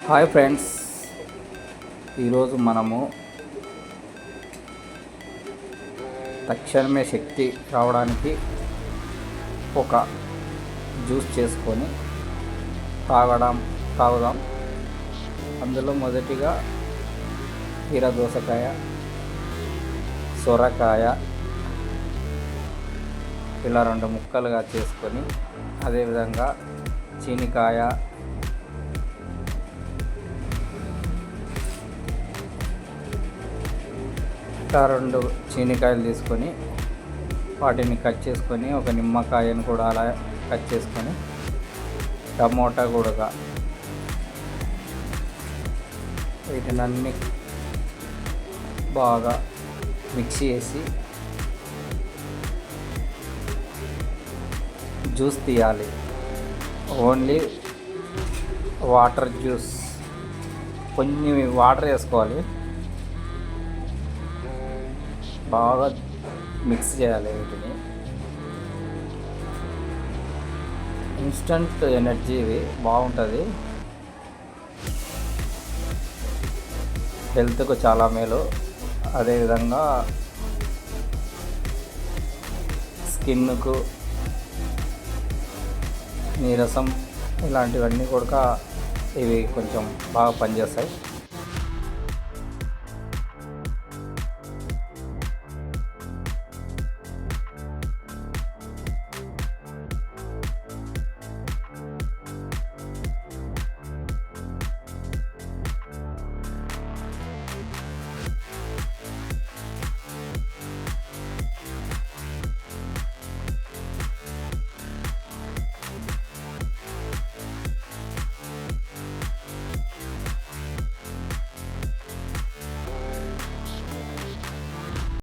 Hi friends, ఈరోజు మనము తక్షణమే శక్తి రావడానికి ఒక జ్యూస్ చేసుకొని తాగుదాం. అందులో మొదటిగా దోసకాయ, సొరకాయ ఇలా 2 ముక్కలుగా చేసుకొని, అదేవిధంగా చీనికాయ, ఇంకా 2 చీనికాయలు తీసుకొని వాటిని కట్ చేసుకొని, ఒక నిమ్మకాయను కూడా అలా కట్ చేసుకొని, టమోటా కూడా వీటినన్నీ బాగా మిక్స్ చేసి జ్యూస్ తీయాలి. ఓన్లీ వాటర్ జ్యూస్, కొన్ని వాటర్ వేసుకోవాలి, బాగా మిక్స్ చేయాలి. వీటిని ఇన్స్టంట్ ఎనర్జీ ఇవి బాగుంటుంది, హెల్త్కు చాలా మేలు. అదేవిధంగా స్కిన్కు, నీరసం ఇలాంటివన్నీ కూడా ఇవి కొంచెం బాగా పనిచేస్తాయి.